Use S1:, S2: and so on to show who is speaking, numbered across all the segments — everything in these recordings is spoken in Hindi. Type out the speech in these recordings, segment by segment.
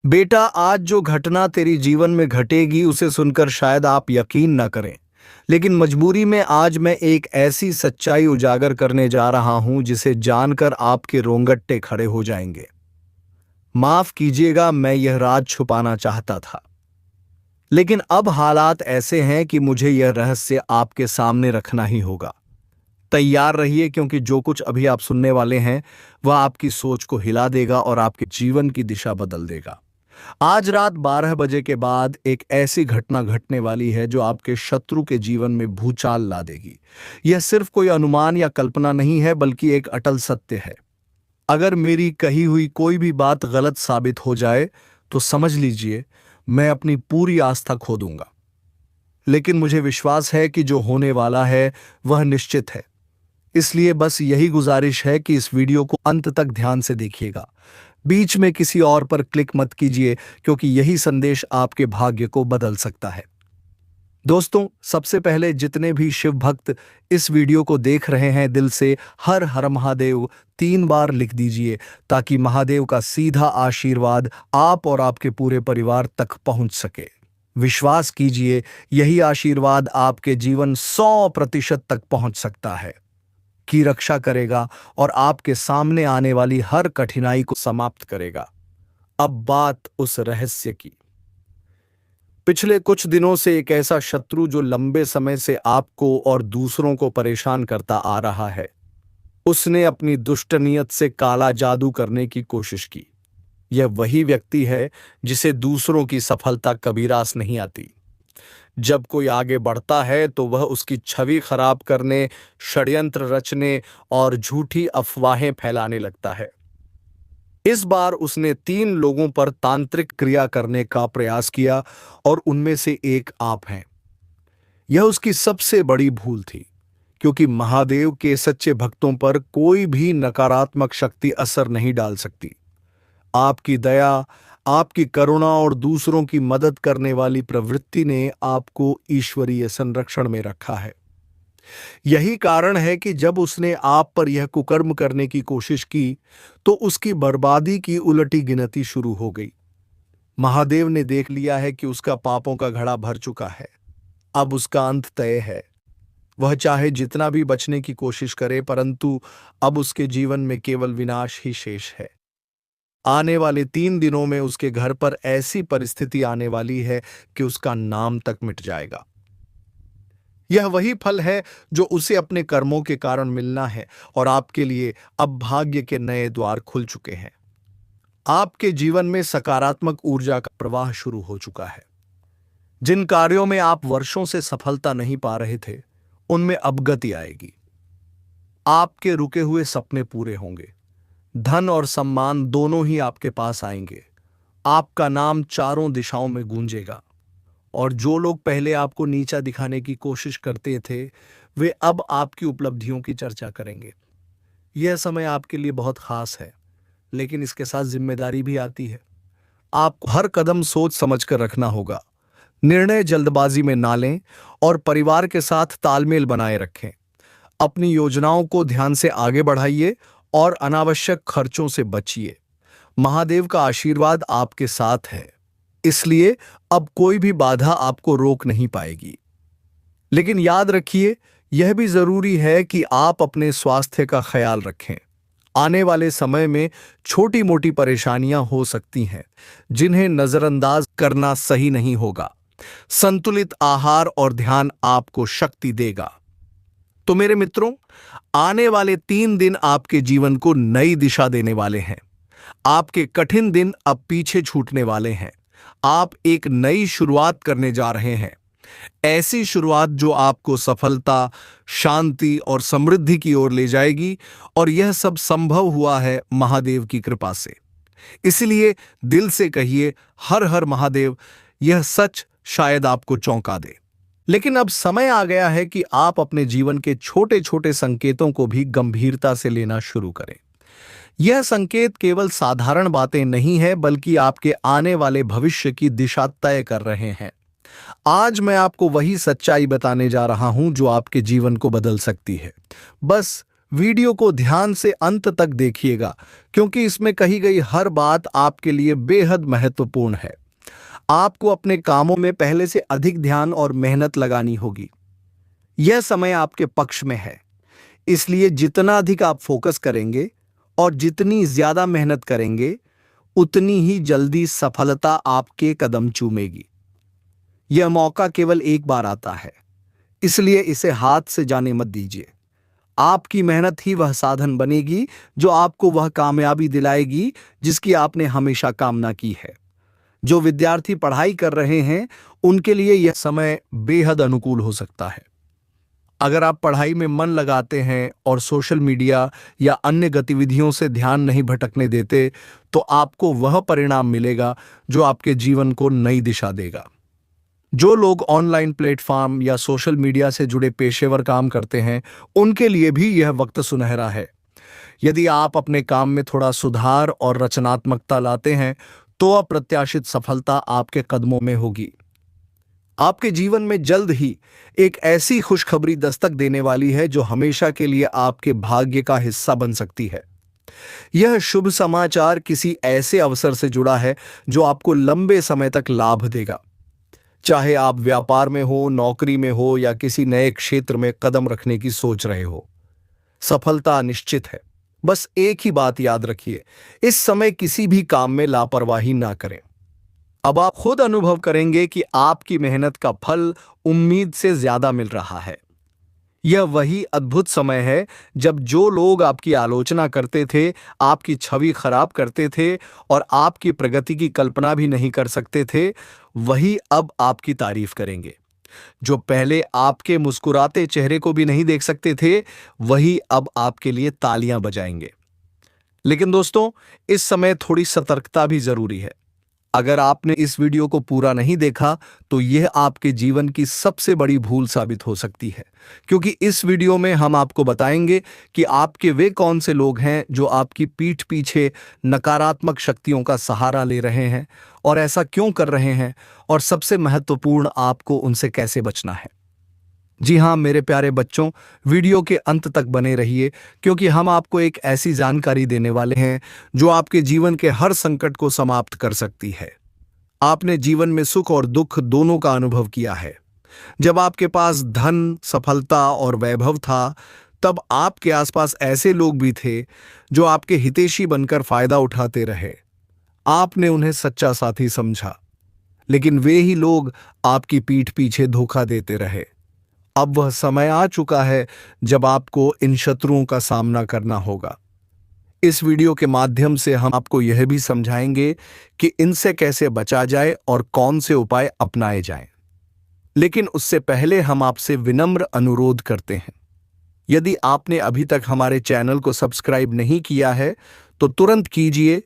S1: बेटा, आज जो घटना तेरी जीवन में घटेगी उसे सुनकर शायद आप यकीन न करें, लेकिन मजबूरी में आज मैं एक ऐसी सच्चाई उजागर करने जा रहा हूं जिसे जानकर आपके रोंगटे खड़े हो जाएंगे। माफ कीजिएगा, मैं यह राज छुपाना चाहता था, लेकिन अब हालात ऐसे हैं कि मुझे यह रहस्य आपके सामने रखना ही होगा। तैयार रहिए, क्योंकि जो कुछ अभी आप सुनने वाले हैं वह आपकी सोच को हिला देगा और आपके जीवन की दिशा बदल देगा। आज रात 12 बजे के बाद एक ऐसी घटना घटने वाली है जो आपके शत्रु के जीवन में भूचाल ला देगी। यह सिर्फ कोई अनुमान या कल्पना नहीं है, बल्कि एक अटल सत्य है। अगर मेरी कही हुई कोई भी बात गलत साबित हो जाए तो समझ लीजिए मैं अपनी पूरी आस्था खो दूंगा। लेकिन मुझे विश्वास है कि जो होने वाला है वह निश्चित है। इसलिए बस यही गुजारिश है कि इस वीडियो को अंत तक ध्यान से देखिएगा। बीच में किसी और पर क्लिक मत कीजिए, क्योंकि यही संदेश आपके भाग्य को बदल सकता है। दोस्तों, सबसे पहले जितने भी शिव भक्त इस वीडियो को देख रहे हैं, दिल से हर हर महादेव 3 बार लिख दीजिए, ताकि महादेव का सीधा आशीर्वाद आप और आपके पूरे परिवार तक पहुंच सके। विश्वास कीजिए, यही आशीर्वाद आपके जीवन 100% तक पहुंच सकता है, की रक्षा करेगा और आपके सामने आने वाली हर कठिनाई को समाप्त करेगा। अब बात उस रहस्य की। पिछले कुछ दिनों से एक ऐसा शत्रु जो लंबे समय से आपको और दूसरों को परेशान करता आ रहा है, उसने अपनी दुष्ट नीयत से काला जादू करने की कोशिश की। यह वही व्यक्ति है जिसे दूसरों की सफलता कभी रास नहीं आती। जब कोई आगे बढ़ता है तो वह उसकी छवि खराब करने, षड्यंत्र रचने और झूठी अफवाहें फैलाने लगता है। इस बार उसने 3 लोगों पर तांत्रिक क्रिया करने का प्रयास किया और उनमें से एक आप हैं। यह उसकी सबसे बड़ी भूल थी, क्योंकि महादेव के सच्चे भक्तों पर कोई भी नकारात्मक शक्ति असर नहीं डाल सकती। आपकी दया, आपकी करुणा और दूसरों की मदद करने वाली प्रवृत्ति ने आपको ईश्वरीय संरक्षण में रखा है। यही कारण है कि जब उसने आप पर यह कुकर्म करने की कोशिश की तो उसकी बर्बादी की उलटी गिनती शुरू हो गई। महादेव ने देख लिया है कि उसका पापों का घड़ा भर चुका है। अब उसका अंत तय है। वह चाहे जितना भी बचने की कोशिश करे, परंतु अब उसके जीवन में केवल विनाश ही शेष है। आने वाले 3 दिनों में उसके घर पर ऐसी परिस्थिति आने वाली है कि उसका नाम तक मिट जाएगा। यह वही फल है जो उसे अपने कर्मों के कारण मिलना है, और आपके लिए अब भाग्य के नए द्वार खुल चुके हैं। आपके जीवन में सकारात्मक ऊर्जा का प्रवाह शुरू हो चुका है। जिन कार्यों में आप वर्षों से सफलता नहीं पा रहे थे, उनमें अब गति आएगी। आपके रुके हुए सपने पूरे होंगे। धन और सम्मान दोनों ही आपके पास आएंगे। आपका नाम चारों दिशाओं में गूंजेगा, और जो लोग पहले आपको नीचा दिखाने की कोशिश करते थे, वे अब आपकी उपलब्धियों की चर्चा करेंगे। यह समय आपके लिए बहुत खास है, लेकिन इसके साथ जिम्मेदारी भी आती है। आपको हर कदम सोच समझकर रखना होगा। निर्णय जल्दबाजी में ना लें और परिवार के साथ तालमेल बनाए रखें। अपनी योजनाओं को ध्यान से आगे बढ़ाइए और अनावश्यक खर्चों से बचिए। महादेव का आशीर्वाद आपके साथ है, इसलिए अब कोई भी बाधा आपको रोक नहीं पाएगी। लेकिन याद रखिए, यह भी जरूरी है कि आप अपने स्वास्थ्य का ख्याल रखें। आने वाले समय में छोटी मोटी परेशानियां हो सकती हैं, जिन्हें नजरअंदाज करना सही नहीं होगा। संतुलित आहार और ध्यान आपको शक्ति देगा। तो मेरे मित्रों, आने वाले 3 दिन आपके जीवन को नई दिशा देने वाले हैं। आपके कठिन दिन अब पीछे छूटने वाले हैं। आप एक नई शुरुआत करने जा रहे हैं, ऐसी शुरुआत जो आपको सफलता, शांति और समृद्धि की ओर ले जाएगी, और यह सब संभव हुआ है महादेव की कृपा से। इसलिए दिल से कहिए, हर हर महादेव। यह सच शायद आपको चौंका दे, लेकिन अब समय आ गया है कि आप अपने जीवन के छोटे छोटे संकेतों को भी गंभीरता से लेना शुरू करें। यह संकेत केवल साधारण बातें नहीं है, बल्कि आपके आने वाले भविष्य की दिशा तय कर रहे हैं। आज मैं आपको वही सच्चाई बताने जा रहा हूं जो आपके जीवन को बदल सकती है। बस वीडियो को ध्यान से अंत तक देखिएगा, क्योंकि इसमें कही गई हर बात आपके लिए बेहद महत्वपूर्ण है। आपको अपने कामों में पहले से अधिक ध्यान और मेहनत लगानी होगी। यह समय आपके पक्ष में है, इसलिए जितना अधिक आप फोकस करेंगे और जितनी ज्यादा मेहनत करेंगे, उतनी ही जल्दी सफलता आपके कदम चूमेगी। यह मौका केवल एक बार आता है, इसलिए इसे हाथ से जाने मत दीजिए। आपकी मेहनत ही वह साधन बनेगी जो आपको वह कामयाबी दिलाएगी जिसकी आपने हमेशा कामना की है। जो विद्यार्थी पढ़ाई कर रहे हैं, उनके लिए यह समय बेहद अनुकूल हो सकता है। अगर आप पढ़ाई में मन लगाते हैं और सोशल मीडिया या अन्य गतिविधियों से ध्यान नहीं भटकने देते, तो आपको वह परिणाम मिलेगा जो आपके जीवन को नई दिशा देगा। जो लोग ऑनलाइन प्लेटफॉर्म या सोशल मीडिया से जुड़े पेशेवर काम करते हैं, उनके लिए भी यह वक्त सुनहरा है। यदि आप अपने काम में थोड़ा सुधार और रचनात्मकता लाते हैं, तो अप्रत्याशित सफलता आपके कदमों में होगी। आपके जीवन में जल्द ही एक ऐसी खुशखबरी दस्तक देने वाली है जो हमेशा के लिए आपके भाग्य का हिस्सा बन सकती है। यह शुभ समाचार किसी ऐसे अवसर से जुड़ा है जो आपको लंबे समय तक लाभ देगा। चाहे आप व्यापार में हो, नौकरी में हो या किसी नए क्षेत्र में कदम रखने की सोच रहे हो, सफलता निश्चित है। बस एक ही बात याद रखिए, इस समय किसी भी काम में लापरवाही ना करें। अब आप खुद अनुभव करेंगे कि आपकी मेहनत का फल उम्मीद से ज्यादा मिल रहा है। यह वही अद्भुत समय है जब जो लोग आपकी आलोचना करते थे, आपकी छवि खराब करते थे और आपकी प्रगति की कल्पना भी नहीं कर सकते थे, वही अब आपकी तारीफ करेंगे। जो पहले आपके मुस्कुराते चेहरे को भी नहीं देख सकते थे, वही अब आपके लिए तालियां बजाएंगे। लेकिन दोस्तों, इस समय थोड़ी सतर्कता भी जरूरी है। अगर आपने इस वीडियो को पूरा नहीं देखा, तो यह आपके जीवन की सबसे बड़ी भूल साबित हो सकती है, क्योंकि इस वीडियो में हम आपको बताएंगे कि आपके वे कौन से लोग हैं जो आपकी पीठ पीछे नकारात्मक शक्तियों का सहारा ले रहे हैं और ऐसा क्यों कर रहे हैं, और सबसे महत्वपूर्ण, आपको उनसे कैसे बचना है। जी हाँ मेरे प्यारे बच्चों, वीडियो के अंत तक बने रहिए, क्योंकि हम आपको एक ऐसी जानकारी देने वाले हैं जो आपके जीवन के हर संकट को समाप्त कर सकती है। आपने जीवन में सुख और दुख दोनों का अनुभव किया है। जब आपके पास धन, सफलता और वैभव था, तब आपके आसपास ऐसे लोग भी थे जो आपके हितैषी बनकर फायदा उठाते रहे। आपने उन्हें सच्चा साथी समझा, लेकिन वे ही लोग आपकी पीठ पीछे धोखा देते रहे। अब वह समय आ चुका है जब आपको इन शत्रुओं का सामना करना होगा। इस वीडियो के माध्यम से हम आपको यह भी समझाएंगे कि इनसे कैसे बचा जाए और कौन से उपाय अपनाए जाएं। लेकिन उससे पहले हम आपसे विनम्र अनुरोध करते हैं, यदि आपने अभी तक हमारे चैनल को सब्सक्राइब नहीं किया है, तो तुरंत कीजिए।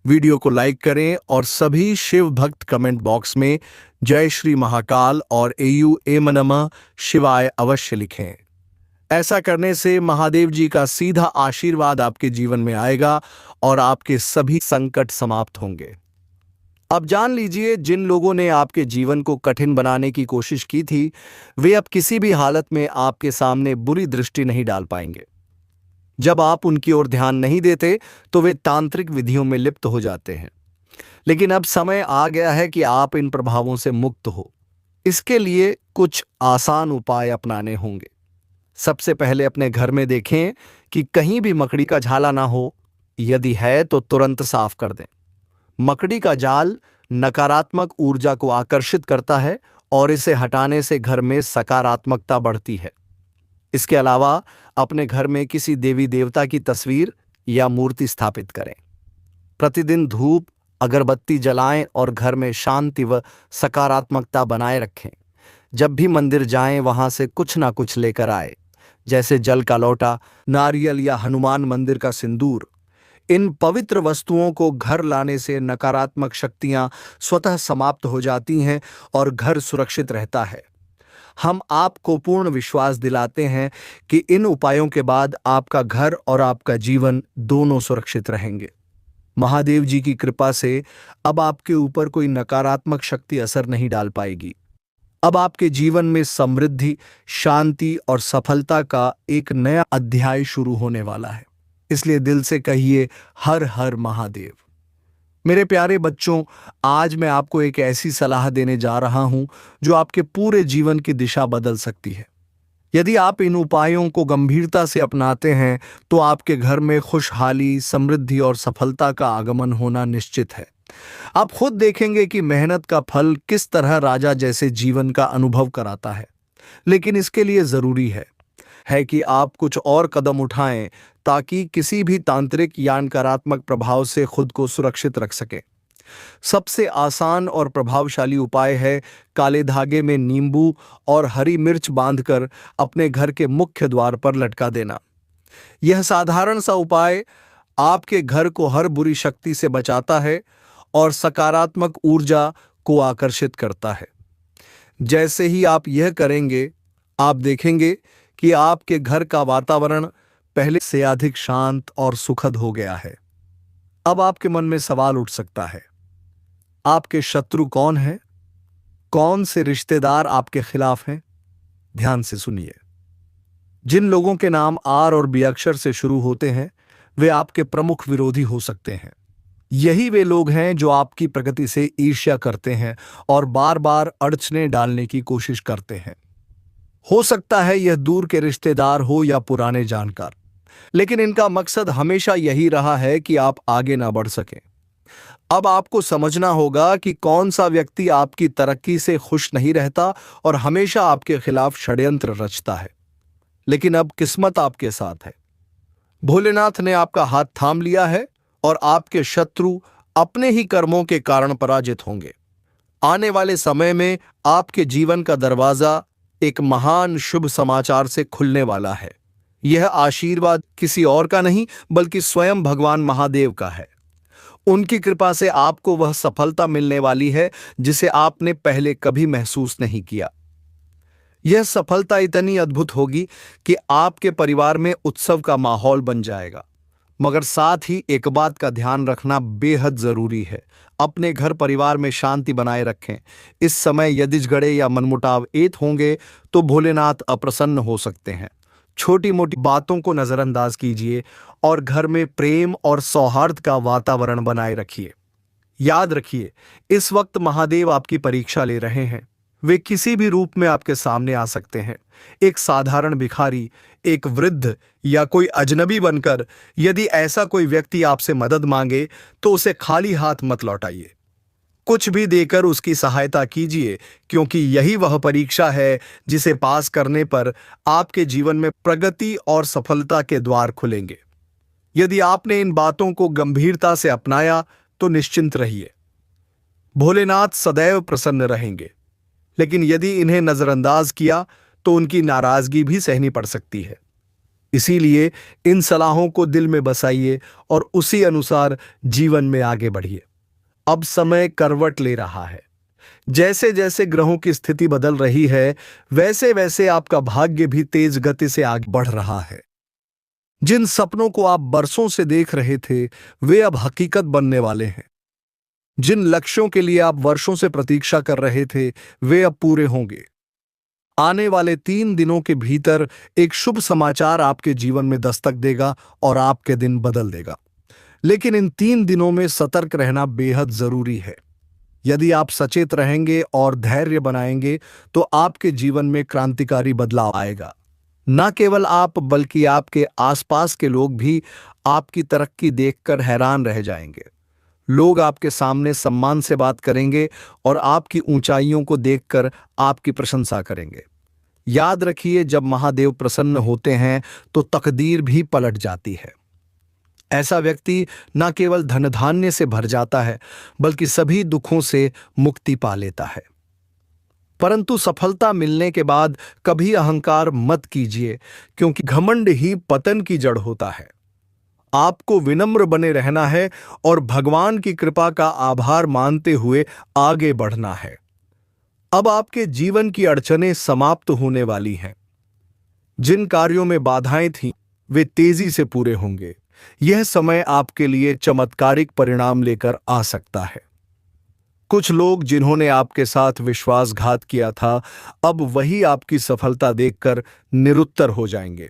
S1: वीडियो को लाइक करें और सभी शिव भक्त कमेंट बॉक्स में जय श्री महाकाल और एम नमः शिवाय अवश्य लिखें। ऐसा करने से महादेव जी का सीधा आशीर्वाद आपके जीवन में आएगा और आपके सभी संकट समाप्त होंगे। अब जान लीजिए, जिन लोगों ने आपके जीवन को कठिन बनाने की कोशिश की थी, वे अब किसी भी हालत में आपके सामने बुरी दृष्टि नहीं डाल पाएंगे। जब आप उनकी ओर ध्यान नहीं देते, तो वे तांत्रिक विधियों में लिप्त हो जाते हैं। लेकिन अब समय आ गया है कि आप इन प्रभावों से मुक्त हो। इसके लिए कुछ आसान उपाय अपनाने होंगे। सबसे पहले अपने घर में देखें कि कहीं भी मकड़ी का झाला ना हो। यदि है तो तुरंत साफ कर दें। मकड़ी का जाल नकारात्मक ऊर्जा को आकर्षित करता है और इसे हटाने से घर में सकारात्मकता बढ़ती है। इसके अलावा अपने घर में किसी देवी देवता की तस्वीर या मूर्ति स्थापित करें। प्रतिदिन धूप, अगरबत्ती जलाएं और घर में शांति व सकारात्मकता बनाए रखें। जब भी मंदिर जाएं, वहां से कुछ ना कुछ लेकर आए, जैसे जल का लोटा, नारियल या हनुमान मंदिर का सिंदूर। इन पवित्र वस्तुओं को घर लाने से नकारात्मक शक्तियां स्वतः समाप्त हो जाती हैं और घर सुरक्षित रहता है। हम आपको पूर्ण विश्वास दिलाते हैं कि इन उपायों के बाद आपका घर और आपका जीवन दोनों सुरक्षित रहेंगे। महादेव जी की कृपा से अब आपके ऊपर कोई नकारात्मक शक्ति असर नहीं डाल पाएगी। अब आपके जीवन में समृद्धि, शांति और सफलता का एक नया अध्याय शुरू होने वाला है। इसलिए दिल से कहिए, हर हर महादेव। मेरे प्यारे बच्चों, आज मैं आपको एक ऐसी सलाह देने जा रहा हूं जो आपके पूरे जीवन की दिशा बदल सकती है। यदि आप इन उपायों को गंभीरता से अपनाते हैं तो आपके घर में खुशहाली, समृद्धि और सफलता का आगमन होना निश्चित है। आप खुद देखेंगे कि मेहनत का फल किस तरह राजा जैसे जीवन का अनुभव कराता है। लेकिन इसके लिए जरूरी है कि आप कुछ और कदम उठाएं ताकि किसी भी तांत्रिक या नकारात्मक प्रभाव से खुद को सुरक्षित रख सकें। सबसे आसान और प्रभावशाली उपाय है काले धागे में नींबू और हरी मिर्च बांधकर अपने घर के मुख्य द्वार पर लटका देना। यह साधारण सा उपाय आपके घर को हर बुरी शक्ति से बचाता है और सकारात्मक ऊर्जा को आकर्षित करता है। जैसे ही आप यह करेंगे, आप देखेंगे कि आपके घर का वातावरण पहले से अधिक शांत और सुखद हो गया है। अब आपके मन में सवाल उठ सकता है, आपके शत्रु कौन है? कौन से रिश्तेदार आपके खिलाफ हैं? ध्यान से सुनिए। जिन लोगों के नाम आर और बी अक्षर से शुरू होते हैं, वे आपके प्रमुख विरोधी हो सकते हैं। यही वे लोग हैं जो आपकी प्रगति से ईर्ष्या करते हैं और बार बार अड़चने डालने की कोशिश करते हैं। हो सकता है यह दूर के रिश्तेदार हो या पुराने जानकार, लेकिन इनका मकसद हमेशा यही रहा है कि आप आगे ना बढ़ सकें। अब आपको समझना होगा कि कौन सा व्यक्ति आपकी तरक्की से खुश नहीं रहता और हमेशा आपके खिलाफ षड्यंत्र रचता है। लेकिन अब किस्मत आपके साथ है। भोलेनाथ ने आपका हाथ थाम लिया है और आपके शत्रु अपने ही कर्मों के कारण पराजित होंगे। आने वाले समय में आपके जीवन का दरवाजा एक महान शुभ समाचार से खुलने वाला है। यह आशीर्वाद किसी और का नहीं बल्कि स्वयं भगवान महादेव का है। उनकी कृपा से आपको वह सफलता मिलने वाली है जिसे आपने पहले कभी महसूस नहीं किया। यह सफलता इतनी अद्भुत होगी कि आपके परिवार में उत्सव का माहौल बन जाएगा। मगर साथ ही एक बात का ध्यान रखना बेहद जरूरी है, अपने घर परिवार में शांति बनाए रखें। इस समय यदि झगड़े या मनमुटाव एत होंगे तो भोलेनाथ अप्रसन्न हो सकते हैं। छोटी मोटी बातों को नजरअंदाज कीजिए और घर में प्रेम और सौहार्द का वातावरण बनाए रखिए। याद रखिए, इस वक्त महादेव आपकी परीक्षा ले रहे हैं। वे किसी भी रूप में आपके सामने आ सकते हैं। एक साधारण भिखारी, एक वृद्ध या कोई अजनबी बनकर। यदि ऐसा कोई व्यक्ति आपसे मदद मांगे तो उसे खाली हाथ मत लौटाइए। कुछ भी देकर उसकी सहायता कीजिए, क्योंकि यही वह परीक्षा है जिसे पास करने पर आपके जीवन में प्रगति और सफलता के द्वार खुलेंगे। यदि आपने इन बातों को गंभीरता से अपनाया तो निश्चिंत रहिए, भोलेनाथ सदैव प्रसन्न रहेंगे। लेकिन यदि इन्हें नजरअंदाज किया तो उनकी नाराजगी भी सहनी पड़ सकती है। इसीलिए इन सलाहों को दिल में बसाइए और उसी अनुसार जीवन में आगे बढ़िए। अब समय करवट ले रहा है। जैसे जैसे ग्रहों की स्थिति बदल रही है, वैसे वैसे आपका भाग्य भी तेज गति से आगे बढ़ रहा है। जिन सपनों को आप बरसों से देख रहे थे, वे अब हकीकत बनने वाले हैं। जिन लक्ष्यों के लिए आप वर्षों से प्रतीक्षा कर रहे थे, वे अब पूरे होंगे। आने वाले 3 दिनों के भीतर एक शुभ समाचार आपके जीवन में दस्तक देगा और आपके दिन बदल देगा। लेकिन इन 3 दिनों में सतर्क रहना बेहद जरूरी है। यदि आप सचेत रहेंगे और धैर्य बनाएंगे तो आपके जीवन में क्रांतिकारी बदलाव आएगा। न केवल आप बल्कि आपके आसपास के लोग भी आपकी तरक्की देखकर हैरान रह जाएंगे। लोग आपके सामने सम्मान से बात करेंगे और आपकी ऊंचाइयों को देखकर आपकी प्रशंसा करेंगे। याद रखिए, जब महादेव प्रसन्न होते हैं तो तकदीर भी पलट जाती है। ऐसा व्यक्ति न केवल धन धान्य से भर जाता है बल्कि सभी दुखों से मुक्ति पा लेता है। परंतु सफलता मिलने के बाद कभी अहंकार मत कीजिए, क्योंकि घमंड ही पतन की जड़ होता है। आपको विनम्र बने रहना है और भगवान की कृपा का आभार मानते हुए आगे बढ़ना है। अब आपके जीवन की अड़चनें समाप्त होने वाली हैं। जिन कार्यों में बाधाएं थीं, वे तेजी से पूरे होंगे। यह समय आपके लिए चमत्कारिक परिणाम लेकर आ सकता है। कुछ लोग जिन्होंने आपके साथ विश्वासघात किया था, अब वही आपकी सफलता देखकर निरुत्तर हो जाएंगे।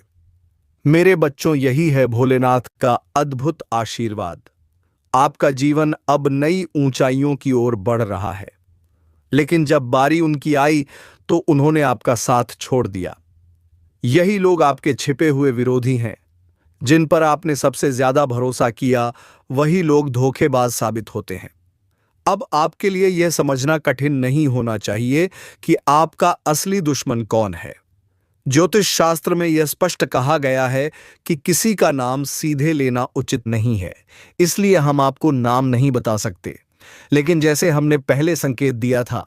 S1: मेरे बच्चों, यही है भोलेनाथ का अद्भुत आशीर्वाद। आपका जीवन अब नई ऊंचाइयों की ओर बढ़ रहा है। लेकिन जब बारी उनकी आई तो उन्होंने आपका साथ छोड़ दिया। यही लोग आपके छिपे हुए विरोधी हैं। जिन पर आपने सबसे ज्यादा भरोसा किया, वही लोग धोखेबाज साबित होते हैं। अब आपके लिए यह समझना कठिन नहीं होना चाहिए कि आपका असली दुश्मन कौन है। ज्योतिष शास्त्र में यह स्पष्ट कहा गया है कि किसी का नाम सीधे लेना उचित नहीं है, इसलिए हम आपको नाम नहीं बता सकते। लेकिन जैसे हमने पहले संकेत दिया था,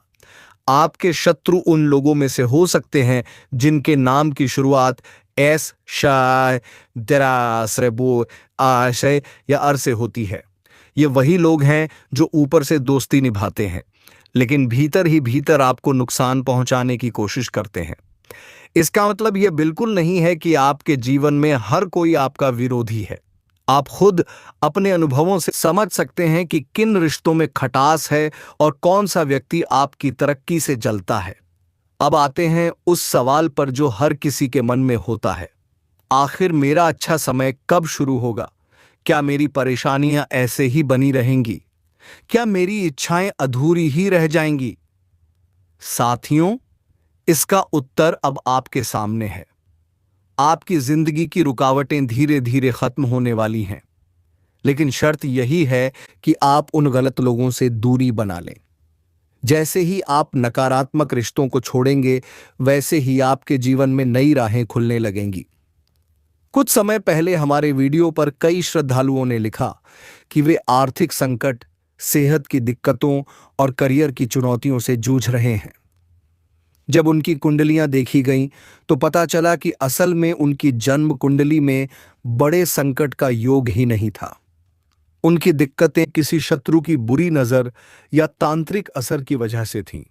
S1: आपके शत्रु उन लोगों में से हो सकते हैं जिनके नाम की शुरुआत एस, शाय, दरास, रेबो, आशय या अर से होती है। ये वही लोग हैं जो ऊपर से दोस्ती निभाते हैं, लेकिन भीतर ही भीतर आपको नुकसान पहुंचाने की कोशिश करते हैं। इसका मतलब यह बिल्कुल नहीं है कि आपके जीवन में हर कोई आपका विरोधी है। आप खुद अपने अनुभवों से समझ सकते हैं कि किन रिश्तों में खटास है और कौन सा व्यक्ति आपकी तरक्की से जलता है। अब आते हैं उस सवाल पर जो हर किसी के मन में होता है, आखिर मेरा अच्छा समय कब शुरू होगा? क्या मेरी परेशानियां ऐसे ही बनी रहेंगी? क्या मेरी इच्छाएं अधूरी ही रह जाएंगी? साथियों, इसका उत्तर अब आपके सामने है। आपकी जिंदगी की रुकावटें धीरे धीरे खत्म होने वाली हैं, लेकिन शर्त यही है कि आप उन गलत लोगों से दूरी बना लें। जैसे ही आप नकारात्मक रिश्तों को छोड़ेंगे, वैसे ही आपके जीवन में नई राहें खुलने लगेंगी। कुछ समय पहले हमारे वीडियो पर कई श्रद्धालुओं ने लिखा कि वे आर्थिक संकट, सेहत की दिक्कतों और करियर की चुनौतियों से जूझ रहे हैं। जब उनकी कुंडलियां देखी गईं, तो पता चला कि असल में उनकी जन्म कुंडली में बड़े संकट का योग ही नहीं था। उनकी दिक्कतें किसी शत्रु की बुरी नजर या तांत्रिक असर की वजह से थीं।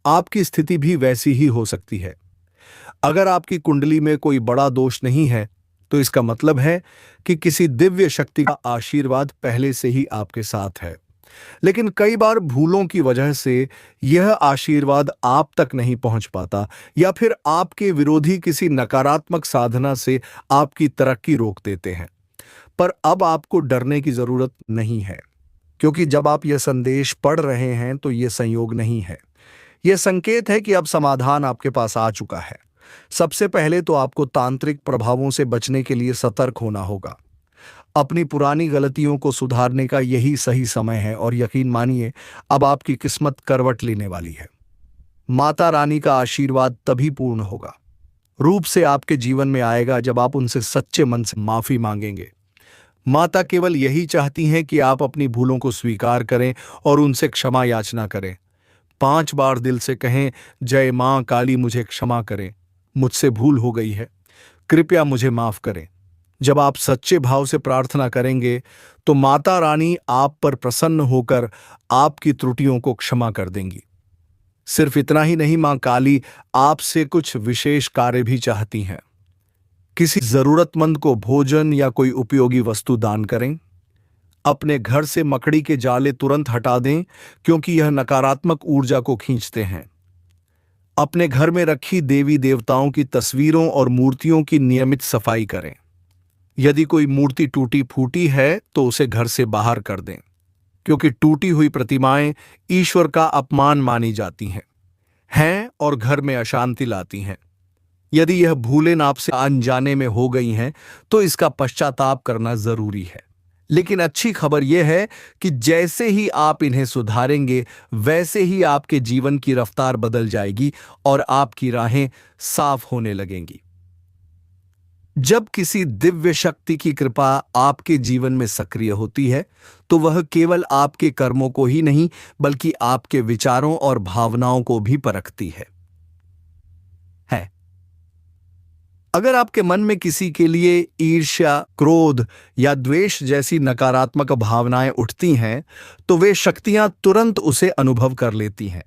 S1: आपकी स्थिति भी वैसी ही हो सकती है। अगर आपकी कुंडली में कोई बड़ा दोष नहीं है, तो इसका मतलब है कि किसी दिव्य शक्ति का आशीर्वाद पहले से ही आपके साथ है। लेकिन कई बार भूलों की वजह से यह आशीर्वाद आप तक नहीं पहुंच पाता, या फिर आपके विरोधी किसी नकारात्मक साधना से आपकी तरक्की रोक देते हैं। पर अब आपको डरने की जरूरत नहीं है, क्योंकि जब आप यह संदेश पढ़ रहे हैं तो यह संयोग नहीं है। यह संकेत है कि अब समाधान आपके पास आ चुका है। सबसे पहले तो आपको तांत्रिक प्रभावों से बचने के लिए सतर्क होना होगा। अपनी पुरानी गलतियों को सुधारने का यही सही समय है, और यकीन मानिए, अब आपकी किस्मत करवट लेने वाली है। माता रानी का आशीर्वाद तभी पूर्ण होगा, रूप से आपके जीवन में आएगा, जब आप उनसे सच्चे मन से माफी मांगेंगे। माता केवल यही चाहती हैं कि आप अपनी भूलों को स्वीकार करें और उनसे क्षमा याचना करें। 5 बार दिल से कहें, जय मां काली, मुझे क्षमा करें, मुझसे भूल हो गई है, कृपया मुझे माफ करें। जब आप सच्चे भाव से प्रार्थना करेंगे, तो माता रानी आप पर प्रसन्न होकर आपकी त्रुटियों को क्षमा कर देंगी। सिर्फ इतना ही नहीं, मां काली आपसे कुछ विशेष कार्य भी चाहती हैं। किसी जरूरतमंद को भोजन या कोई उपयोगी वस्तु दान करें। अपने घर से मकड़ी के जाले तुरंत हटा दें, क्योंकि यह नकारात्मक ऊर्जा को खींचते हैं। अपने घर में रखी देवी देवताओं की तस्वीरों और मूर्तियों की नियमित सफाई करें। यदि कोई मूर्ति टूटी फूटी है तो उसे घर से बाहर कर दें, क्योंकि टूटी हुई प्रतिमाएं ईश्वर का अपमान मानी जाती हैं और घर में अशांति लाती हैं। यदि यह भूलें आपसे अनजाने में हो गई हैं, तो इसका पश्चाताप करना जरूरी है। लेकिन अच्छी खबर यह है कि जैसे ही आप इन्हें सुधारेंगे, वैसे ही आपके जीवन की रफ्तार बदल जाएगी और आपकी राहें साफ होने लगेंगी। जब किसी दिव्य शक्ति की कृपा आपके जीवन में सक्रिय होती है, तो वह केवल आपके कर्मों को ही नहीं, बल्कि आपके विचारों और भावनाओं को भी परखती है। अगर आपके मन में किसी के लिए ईर्ष्या, क्रोध या द्वेष जैसी नकारात्मक भावनाएं उठती हैं, तो वे शक्तियां तुरंत उसे अनुभव कर लेती हैं।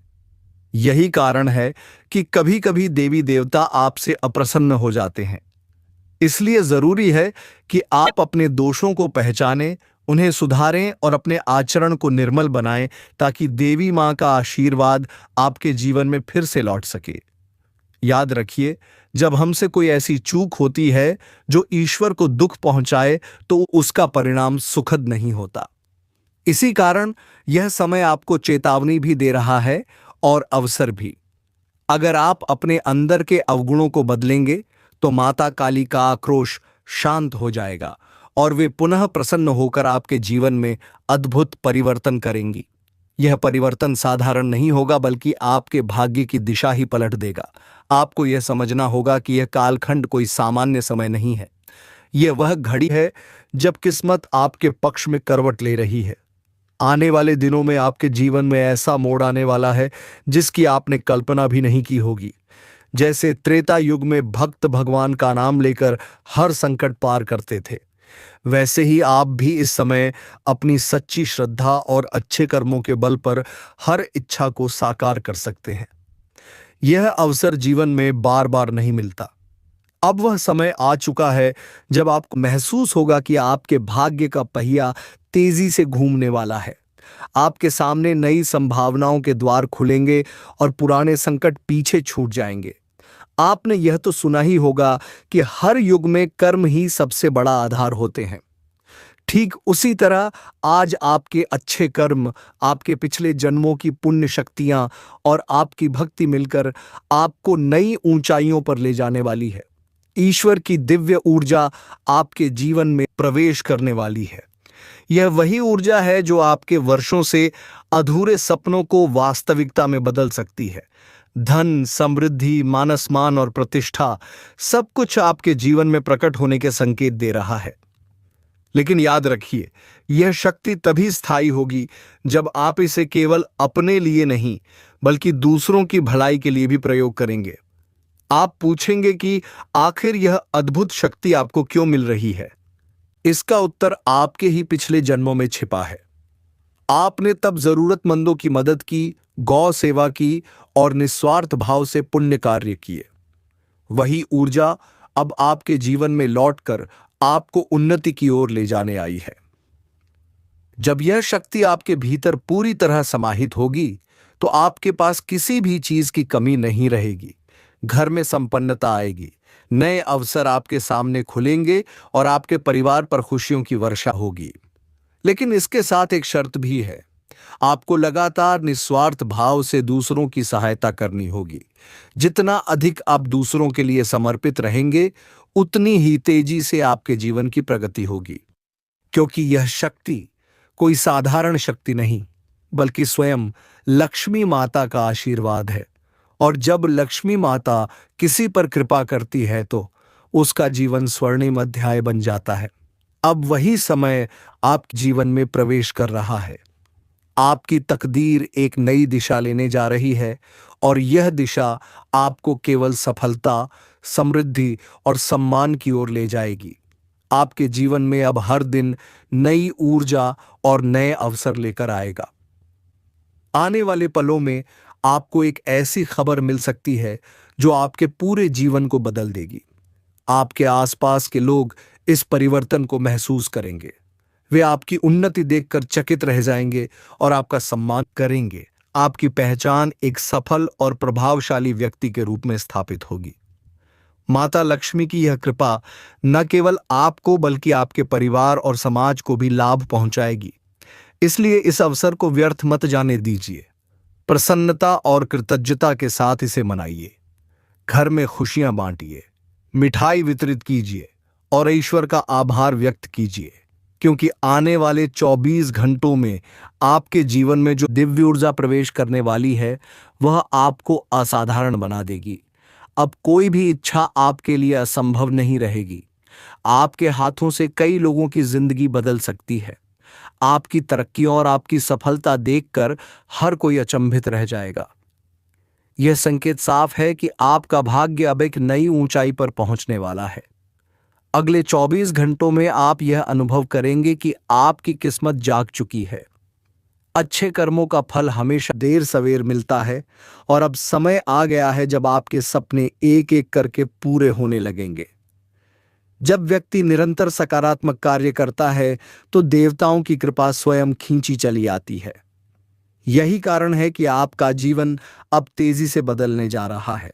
S1: यही कारण है कि कभी कभी देवी देवता आपसे अप्रसन्न हो जाते हैं। इसलिए जरूरी है कि आप अपने दोषों को पहचानें उन्हें सुधारें और अपने आचरण को निर्मल बनाएं ताकि देवी मां का आशीर्वाद आपके जीवन में फिर से लौट सके। याद रखिए, जब हमसे कोई ऐसी चूक होती है जो ईश्वर को दुख पहुंचाए तो उसका परिणाम सुखद नहीं होता। इसी कारण यह समय आपको चेतावनी भी दे रहा है और अवसर भी। अगर आप अपने अंदर के अवगुणों को बदलेंगे तो माता काली का आक्रोश शांत हो जाएगा और वे पुनः प्रसन्न होकर आपके जीवन में अद्भुत परिवर्तन करेंगी। यह परिवर्तन साधारण नहीं होगा बल्कि आपके भाग्य की दिशा ही पलट देगा। आपको यह समझना होगा कि यह कालखंड कोई सामान्य समय नहीं है। यह वह घड़ी है जब किस्मत आपके पक्ष में करवट ले रही है। आने वाले दिनों में आपके जीवन में ऐसा मोड़ आने वाला है जिसकी आपने कल्पना भी नहीं की होगी। जैसे त्रेता युग में भक्त भगवान का नाम लेकर हर संकट पार करते थे, वैसे ही आप भी इस समय अपनी सच्ची श्रद्धा और अच्छे कर्मों के बल पर हर इच्छा को साकार कर सकते हैं। यह अवसर जीवन में बार बार नहीं मिलता। अब वह समय आ चुका है जब आपको महसूस होगा कि आपके भाग्य का पहिया तेजी से घूमने वाला है। आपके सामने नई संभावनाओं के द्वार खुलेंगे और पुराने संकट पीछे छूट जाएंगे। आपने यह तो सुना ही होगा कि हर युग में कर्म ही सबसे बड़ा आधार होते हैं। ठीक उसी तरह आज आपके अच्छे कर्म, आपके पिछले जन्मों की पुण्य शक्तियां और आपकी भक्ति मिलकर आपको नई ऊंचाइयों पर ले जाने वाली है। ईश्वर की दिव्य ऊर्जा आपके जीवन में प्रवेश करने वाली है। यह वही ऊर्जा है जो आपके वर्षों से अधूरे सपनों को वास्तविकता में बदल सकती है। धन, समृद्धि, मानसमान और प्रतिष्ठा सब कुछ आपके जीवन में प्रकट होने के संकेत दे रहा है। लेकिन याद रखिए, यह शक्ति तभी स्थायी होगी जब आप इसे केवल अपने लिए नहीं बल्कि दूसरों की भलाई के लिए भी प्रयोग करेंगे। आप पूछेंगे कि आखिर यह अद्भुत शक्ति आपको क्यों मिल रही है? इसका उत्तर आपके ही पिछले जन्मों में छिपा है। आपने तब जरूरतमंदों की मदद की, गौ सेवा की और निस्वार्थ भाव से पुण्य कार्य किए। वही ऊर्जा अब आपके जीवन में लौटकर आपको उन्नति की ओर ले जाने आई है। जब यह शक्ति आपके भीतर पूरी तरह समाहित होगी तो आपके पास किसी भी चीज की कमी नहीं रहेगी। घर में संपन्नता आएगी, नए अवसर आपके सामने खुलेंगे और आपके परिवार पर खुशियों की वर्षा होगी। लेकिन इसके साथ एक शर्त भी है। आपको लगातार निस्वार्थ भाव से दूसरों की सहायता करनी होगी। जितना अधिक आप दूसरों के लिए समर्पित रहेंगे, उतनी ही तेजी से आपके जीवन की प्रगति होगी। क्योंकि यह शक्ति कोई साधारण शक्ति नहीं, बल्कि स्वयं लक्ष्मी माता का आशीर्वाद है। और जब लक्ष्मी माता किसी पर कृपा करती है तो उसका जीवन स्वर्णिम अध्याय बन जाता है। अब वही समय आपके जीवन में प्रवेश कर रहा है। आपकी तकदीर एक नई दिशा लेने जा रही है और यह दिशा आपको केवल सफलता, समृद्धि और सम्मान की ओर ले जाएगी। आपके जीवन में अब हर दिन नई ऊर्जा और नए अवसर लेकर आएगा। आने वाले पलों में आपको एक ऐसी खबर मिल सकती है जो आपके पूरे जीवन को बदल देगी। आपके आसपास के लोग इस परिवर्तन को महसूस करेंगे। वे आपकी उन्नति देखकर चकित रह जाएंगे और आपका सम्मान करेंगे। आपकी पहचान एक सफल और प्रभावशाली व्यक्ति के रूप में स्थापित होगी। माता लक्ष्मी की यह कृपा न केवल आपको बल्कि आपके परिवार और समाज को भी लाभ पहुंचाएगी। इसलिए इस अवसर को व्यर्थ मत जाने दीजिए। प्रसन्नता और कृतज्ञता के साथ इसे मनाइए। घर में खुशियां बांटिए, मिठाई वितरित कीजिए और ईश्वर का आभार व्यक्त कीजिए, क्योंकि आने वाले 24 घंटों में आपके जीवन में जो दिव्य ऊर्जा प्रवेश करने वाली है वह आपको असाधारण बना देगी। अब कोई भी इच्छा आपके लिए असंभव नहीं रहेगी। आपके हाथों से कई लोगों की जिंदगी बदल सकती है। आपकी तरक्की और आपकी सफलता देखकर हर कोई अचंभित रह जाएगा। यह संकेत साफ है कि आपका भाग्य अब एक नई ऊंचाई पर पहुंचने वाला है। अगले 24 घंटों में आप यह अनुभव करेंगे कि आपकी किस्मत जाग चुकी है। अच्छे कर्मों का फल हमेशा देर सवेर मिलता है और अब समय आ गया है जब आपके सपने एक एक करके पूरे होने लगेंगे। जब व्यक्ति निरंतर सकारात्मक कार्य करता है तो देवताओं की कृपा स्वयं खींची चली आती है। यही कारण है कि आपका जीवन अब तेजी से बदलने जा रहा है।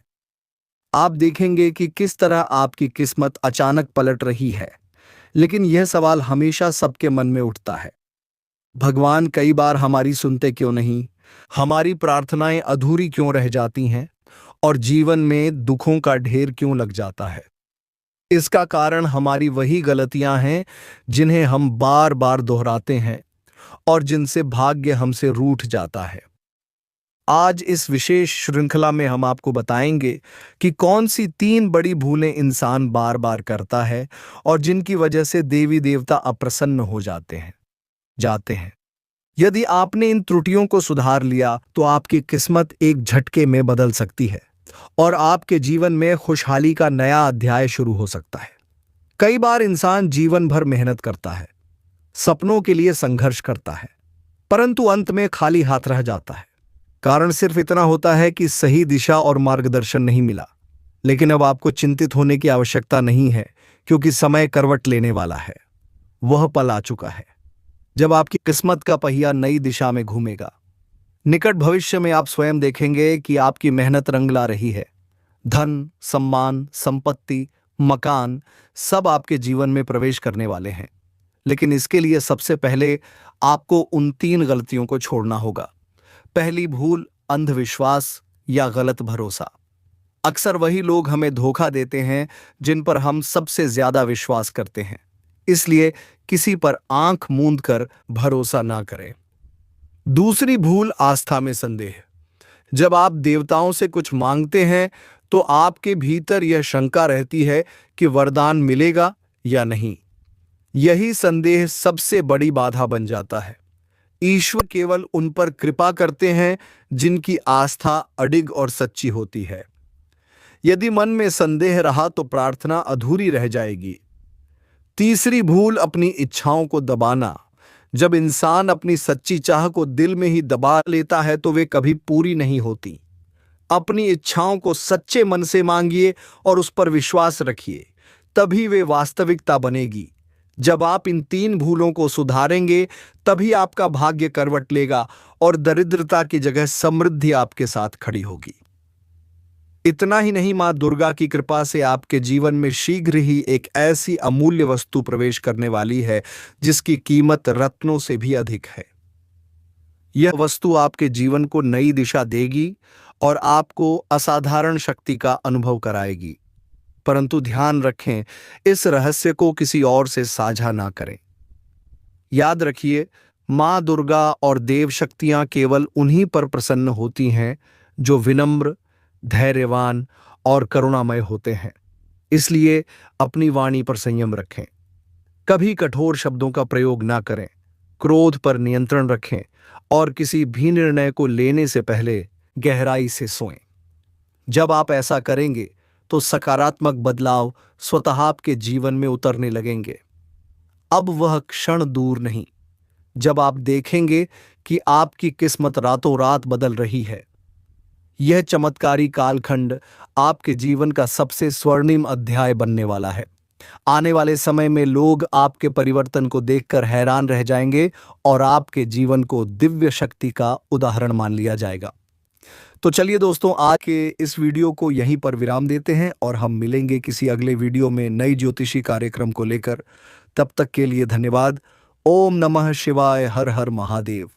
S1: आप देखेंगे कि किस तरह आपकी किस्मत अचानक पलट रही है। लेकिन यह सवाल हमेशा सबके मन में उठता है, भगवान कई बार हमारी सुनते क्यों नहीं, हमारी प्रार्थनाएं अधूरी क्यों रह जाती हैं और जीवन में दुखों का ढेर क्यों लग जाता है। इसका कारण हमारी वही गलतियां हैं जिन्हें हम बार बार दोहराते हैं और जिनसे भाग्य हमसे रूठ जाता है। आज इस विशेष श्रृंखला में हम आपको बताएंगे कि कौन सी 3 बड़ी भूलें इंसान बार बार करता है और जिनकी वजह से देवी देवता अप्रसन्न हो जाते हैं। यदि आपने इन त्रुटियों को सुधार लिया तो आपकी किस्मत एक झटके में बदल सकती है और आपके जीवन में खुशहाली का नया अध्याय शुरू हो सकता है। कई बार इंसान जीवन भर मेहनत करता है, सपनों के लिए संघर्ष करता है, परंतु अंत में खाली हाथ रह जाता है। कारण सिर्फ इतना होता है कि सही दिशा और मार्गदर्शन नहीं मिला। लेकिन अब आपको चिंतित होने की आवश्यकता नहीं है, क्योंकि समय करवट लेने वाला है। वह पल आ चुका है जब आपकी किस्मत का पहिया नई दिशा में घूमेगा। निकट भविष्य में आप स्वयं देखेंगे कि आपकी मेहनत रंग ला रही है। धन, सम्मान, संपत्ति, मकान सब आपके जीवन में प्रवेश करने वाले हैं। लेकिन इसके लिए सबसे पहले आपको उन 3 गलतियों को छोड़ना होगा। पहली भूल, अंधविश्वास या गलत भरोसा। अक्सर वही लोग हमें धोखा देते हैं जिन पर हम सबसे ज्यादा विश्वास करते हैं। इसलिए किसी पर आंख मूंद कर भरोसा ना करें। दूसरी भूल, आस्था में संदेह। जब आप देवताओं से कुछ मांगते हैं तो आपके भीतर यह शंका रहती है कि वरदान मिलेगा या नहीं। यही संदेह सबसे बड़ी बाधा बन जाता है। ईश्वर केवल उन पर कृपा करते हैं जिनकी आस्था अडिग और सच्ची होती है। यदि मन में संदेह रहा तो प्रार्थना अधूरी रह जाएगी। तीसरी भूल, अपनी इच्छाओं को दबाना। जब इंसान अपनी सच्ची चाह को दिल में ही दबा लेता है तो वे कभी पूरी नहीं होती। अपनी इच्छाओं को सच्चे मन से मांगिए और उस पर विश्वास रखिए, तभी वे वास्तविकता बनेगी। जब आप इन 3 भूलों को सुधारेंगे तभी आपका भाग्य करवट लेगा और दरिद्रता की जगह समृद्धि आपके साथ खड़ी होगी। इतना ही नहीं, मां दुर्गा की कृपा से आपके जीवन में शीघ्र ही एक ऐसी अमूल्य वस्तु प्रवेश करने वाली है जिसकी कीमत रत्नों से भी अधिक है। यह वस्तु आपके जीवन को नई दिशा देगी और आपको असाधारण शक्ति का अनुभव कराएगी। परंतु ध्यान रखें, इस रहस्य को किसी और से साझा ना करें। याद रखिए, मां दुर्गा और देव शक्तियां केवल उन्हीं पर प्रसन्न होती हैं जो विनम्र, धैर्यवान और करुणामय होते हैं। इसलिए अपनी वाणी पर संयम रखें, कभी कठोर शब्दों का प्रयोग ना करें, क्रोध पर नियंत्रण रखें और किसी भी निर्णय को लेने से पहले गहराई से सोएं। जब आप ऐसा करेंगे तो सकारात्मक बदलाव स्वतः आपके जीवन में उतरने लगेंगे। अब वह क्षण दूर नहीं जब आप देखेंगे कि आपकी किस्मत रातों रात बदल रही है। यह चमत्कारी कालखंड आपके जीवन का सबसे स्वर्णिम अध्याय बनने वाला है। आने वाले समय में लोग आपके परिवर्तन को देखकर हैरान रह जाएंगे और आपके जीवन को दिव्य शक्ति का उदाहरण मान लिया जाएगा। तो चलिए दोस्तों, आज के इस वीडियो को यहीं पर विराम देते हैं और हम मिलेंगे किसी अगले वीडियो में नई ज्योतिषी कार्यक्रम को लेकर। तब तक के लिए धन्यवाद। ओम नमः शिवाय। हर हर महादेव।